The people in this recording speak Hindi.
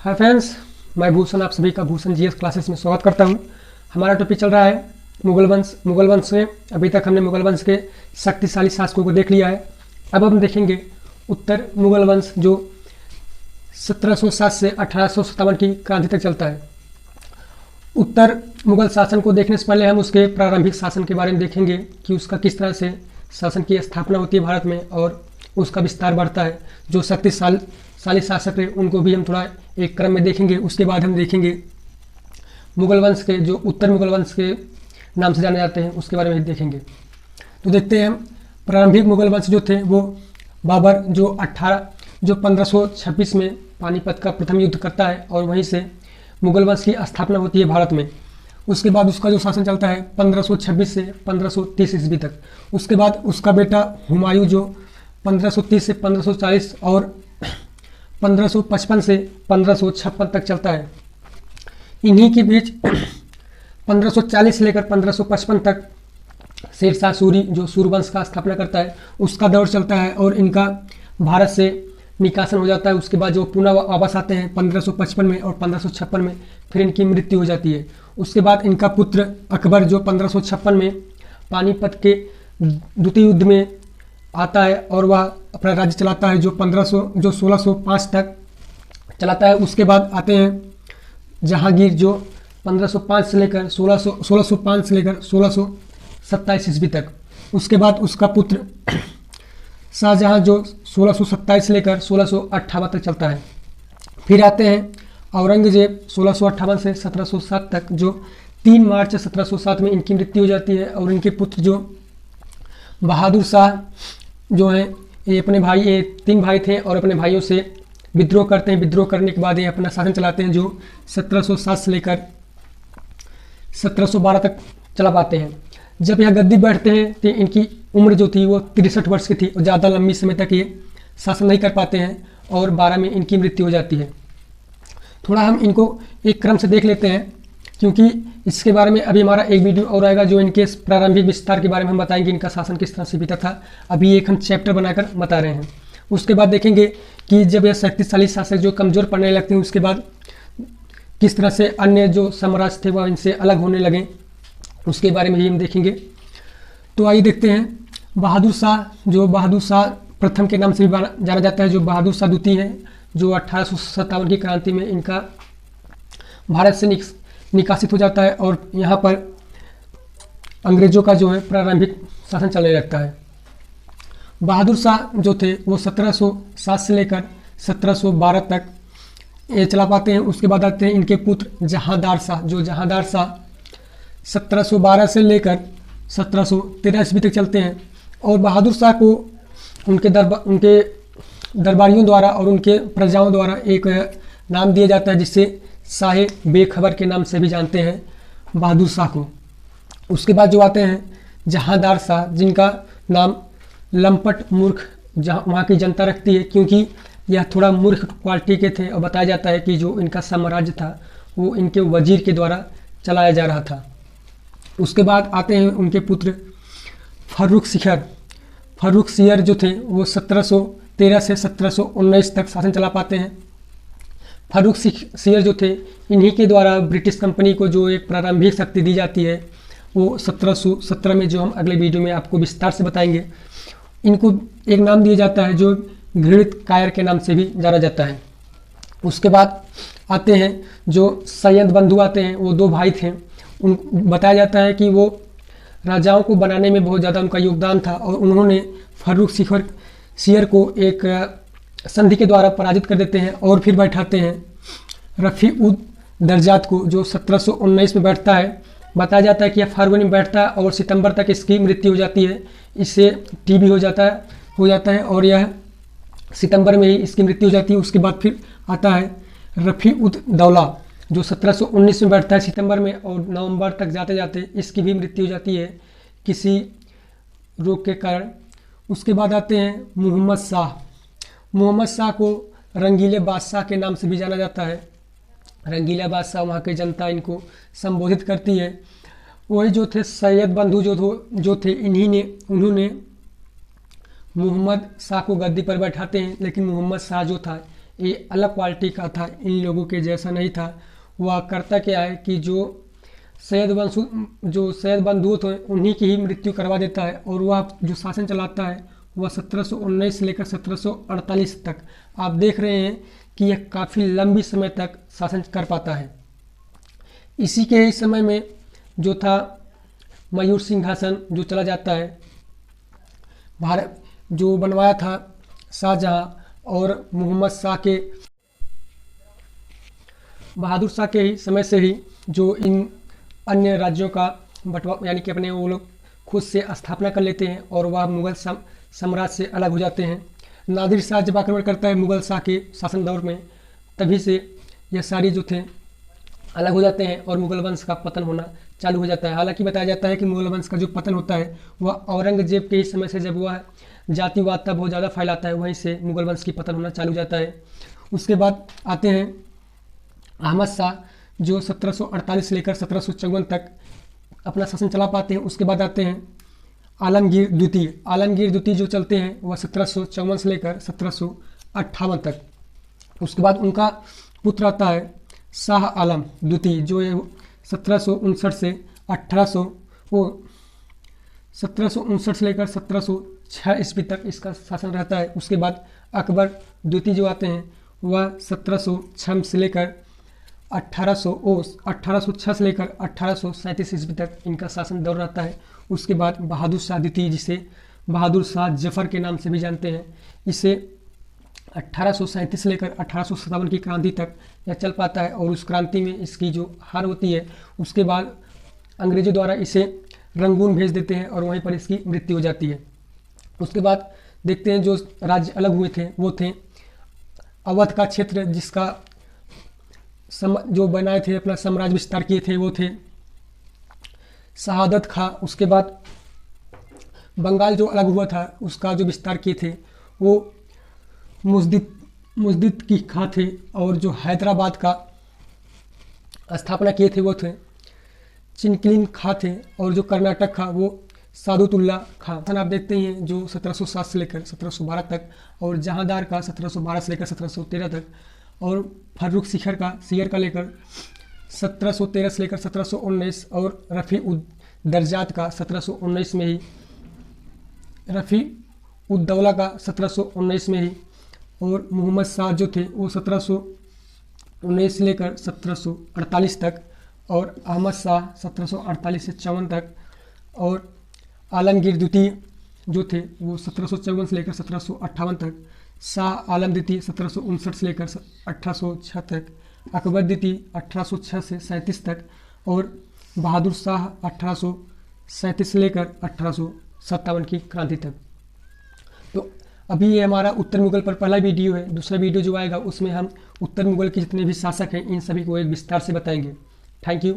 हाय फ्रेंड्स, मैं भूषण आप सभी का भूषण जीएस क्लासेस में स्वागत करता हूं। हमारा टॉपिक चल रहा है मुगल वंश। मुगल वंश में अभी तक हमने मुगल वंश के शक्तिशाली शासकों को देख लिया है। अब हम देखेंगे उत्तर मुगल वंश जो 1707 से 1857 की क्रांति तक चलता है। उत्तर मुगल शासन को देखने से पहले हम उसके प्रारंभिक शासन के बारे में देखेंगे कि उसका किस तरह से शासन की स्थापना होती है भारत में और उसका विस्तार बढ़ता है। जो शक्तिशाली शासक है उनको भी हम थोड़ा एक क्रम में देखेंगे। उसके बाद हम देखेंगे मुगल वंश के जो उत्तर मुगल वंश के नाम से जाने जाते हैं उसके बारे में भी देखेंगे। तो देखते हैं हम प्रारंभिक मुगल वंश जो थे वो बाबर जो 1526 में पानीपत का प्रथम युद्ध करता है और वहीं से मुगल वंश की स्थापना होती है भारत में। उसके बाद उसका जो शासन चलता है 1526 से 1530 ईस्वी तक। उसके बाद उसका बेटा हुमायूं जो 1530 से 1540 और 1555 से 1556 तक चलता है। इन्हीं के बीच 1540 से लेकर 1555 तक शेरशाह सूरी जो सूरवंश का स्थापना करता है उसका दौर चलता है और इनका भारत से निकासन हो जाता है। उसके बाद जो पुनः वापस आते हैं 1555 में और 1556 में, फिर इनकी मृत्यु हो जाती है। उसके बाद इनका पुत्र अकबर जो 1556 में पानीपत के द्वितीय युद्ध में आता है और वह अपना राज्य चलाता है जो 1605 तक चलाता है। उसके बाद आते हैं जहांगीर जो 1505 से लेकर 1605 से लेकर 1627 ईस्वी तक। उसके बाद उसका पुत्र शाहजहां जो 1627 से लेकर 1658 तक चलता है। फिर आते हैं औरंगजेब 1658 से 1707 तक जो 3 मार्च 1707 में इनकी मृत्यु हो जाती है। और इनके पुत्र जो बहादुर शाह जो हैं ये अपने भाई, ये 3 भाई थे और अपने भाइयों से विद्रोह करते हैं। विद्रोह करने के बाद ये अपना शासन चलाते हैं जो 1707 से लेकर 1712 तक चला पाते हैं। जब यह गद्दी बैठते हैं तो इनकी उम्र जो थी वो 63 वर्ष की थी और ज़्यादा लंबी समय तक ये शासन नहीं कर पाते हैं और 12 में इनकी मृत्यु हो जाती है। थोड़ा हम इनको एक क्रम से देख लेते हैं क्योंकि इसके बारे में अभी हमारा एक वीडियो और आएगा जो इनके प्रारंभिक विस्तार के बारे में हम बताएंगे, इनका शासन किस तरह से बीता था। अभी एक हम चैप्टर बनाकर बता रहे हैं। उसके बाद देखेंगे कि जब यह शक्तिशाली शासक जो कमज़ोर पड़ने लगते हैं उसके बाद किस तरह से अन्य जो साम्राज्य थे वह इनसे अलग होने लगे, उसके बारे में ही हम देखेंगे। तो आइए देखते हैं बहादुर शाह प्रथम के नाम से भी जाना जाता है, जो बहादुर शाह द्वितीय हैं, जो 1857 की क्रांति में इनका भारत से निकासित हो जाता है और यहाँ पर अंग्रेजों का जो है प्रारंभिक शासन चलने लगता है। बहादुर शाह जो थे वो 1707 से लेकर 1712 तक ये चला पाते हैं। उसके बाद आते हैं इनके पुत्र जहांदार शाह, जो जहांदार शाह 1712 से लेकर 1713 ईस्वी तक चलते हैं। और बहादुर शाह को उनके दरबारियों द्वारा और उनके प्रजाओं द्वारा एक नाम दिया जाता है जिससे शाहे बेखबर के नाम से भी जानते हैं बहादुर शाह को। उसके बाद जो आते हैं जहांदार शाह, जिनका नाम लंपट मूर्ख वहाँ की जनता रखती है क्योंकि यह थोड़ा मूर्ख क्वालिटी के थे और बताया जाता है कि जो इनका साम्राज्य था वो इनके वजीर के द्वारा चलाया जा रहा था। उसके बाद आते हैं उनके पुत्र फर्रुख सियर जो थे वो 1713 से 1719 तक शासन चला पाते हैं। फर्रुख सियर जो थे इन्हीं के द्वारा ब्रिटिश कंपनी को जो एक प्रारंभिक शक्ति दी जाती है वो 1717 में जो हम अगले वीडियो में आपको विस्तार से बताएंगे। इनको एक नाम दिया जाता है जो घृणित कायर के नाम से भी जाना जाता है। उसके बाद आते हैं जो सैयद बंधु आते हैं, वो 2 भाई थे। उन बताया जाता है कि वो राजाओं को बनाने में बहुत ज़्यादा उनका योगदान था और उन्होंने फर्रुख सियर को एक संधि के द्वारा पराजित कर देते हैं और फिर बैठाते हैं रफ़ी उद दर्जात को, जो 1719 में बैठता है। बताया जाता है कि यह फरवरी में बैठता है और सितंबर तक इसकी मृत्यु हो जाती है। इससे टीबी हो जाता है और यह सितंबर में ही इसकी मृत्यु हो जाती है। उसके बाद फिर आता है रफ़ी उद दौला जो 1719 में बैठता है सितंबर में और नवंबर तक जाते जाते इसकी भी मृत्यु हो जाती है किसी रोग के कारण। उसके बाद आते हैं मोहम्मद शाह को रंगीले बादशाह के नाम से भी जाना जाता है। रंगीला बादशाह वहाँ की जनता इनको संबोधित करती है। वही जो थे सैयद बंधु जो थे उन्होंने मोहम्मद शाह को गद्दी पर बैठाते हैं, लेकिन मोहम्मद शाह जो था ये अलग क्वालिटी का था, इन लोगों के जैसा नहीं था। वह करता क्या है कि जो सैयद बंदूक है उन्हीं की ही मृत्यु करवा देता है, और वह जो शासन चलाता है वह 1719 से लेकर 1748 तक। आप देख रहे हैं कि यह काफ़ी लंबी समय तक शासन कर पाता है। इसी के ही समय में जो था मयूर सिंहासन जो चला जाता है, भारत जो बनवाया था शाहजहां और मोहम्मद शाह के, बहादुर शाह के ही समय से ही जो इन अन्य राज्यों का बंटवा यानी कि अपने वो लोग खुद से स्थापना कर लेते हैं और वह मुगल साम्राज्य से अलग हो जाते हैं। नादिर शाह जब आक्रमण करता है मुगल शाह के शासन दौर में, तभी से यह सारी जो थे अलग हो जाते हैं और मुगल वंश का पतन होना चालू हो जाता है। हालांकि बताया जाता है कि मुगल वंश का जो पतन होता है वह औरंगजेब के ही समय से, जब वह जातिवाद बहुत ज़्यादा फैलाता है, वहीं से मुगल वंश की पतन होना चालू हो जाता है। उसके बाद आते हैं अहमद शाह जो 1748 से लेकर 1754 तक अपना शासन चला पाते हैं। उसके बाद आते हैं आलमगीर द्वितीय। आलमगीर द्वितीय जो चलते हैं वह 1754 से लेकर 1758 तक। उसके बाद उनका पुत्र आता है शाह आलम द्वितीय जो 1759 से 1759 से लेकर 1706 ईस्वी तक इसका शासन रहता है। उसके बाद अकबर द्वितीय जो आते हैं वह 1706 से लेकर 1806 से लेकर 1837 ईस्वी तक इनका शासन दौर रहता है। उसके बाद बहादुर शाह द्वितीय, जिसे बहादुर शाह जफर के नाम से भी जानते हैं, इसे 1837 से लेकर 1857 की क्रांति तक यह चल पाता है, और उस क्रांति में इसकी जो हार होती है उसके बाद अंग्रेजों द्वारा इसे रंगून भेज देते हैं और वहीं पर इसकी मृत्यु हो जाती है। उसके बाद देखते हैं जो राज्य अलग हुए थे वो थे अवध का क्षेत्र, जिसका जो बनाए थे अपना साम्राज्य विस्तार किए थे वो थे शहादत खां। उसके बाद बंगाल जो अलग हुआ था उसका जो विस्तार किए थे वो मुजद्दिद की खां थे, और जो हैदराबाद का स्थापना किए थे वो थे चिनकिलिन खां थे, और जो कर्नाटक था वो सादुतुल्ला खां। आप देखते हैं जो 1707 से लेकर 1712 तक, और जहांदार का 1712 से लेकर 1713 तक, और फर्रुख सियर का लेकर 1713 से लेकर 1719, और रफ़ी उद दर्जात का 1719 में ही, रफ़ी उद्दौला का 1719 में ही, और मोहम्मद शाह जो थे वो 1719 से लेकर 1748 तक, और अहमद शाह 1748 से 54 तक, और आलमगीर द्वितीय जो थे वो 1754 से लेकर 1758 तक, शाह आलम द्वितीय 1759 से लेकर 1806 तक, अकबर द्वितीय 1806 से 37 तक, और बहादुर शाह 1837 से लेकर 1857 की क्रांति तक। तो अभी ये हमारा उत्तर मुगल पर पहला वीडियो है। दूसरा वीडियो जो आएगा उसमें हम उत्तर मुगल के जितने भी शासक हैं इन सभी को एक विस्तार से बताएंगे। Thank you.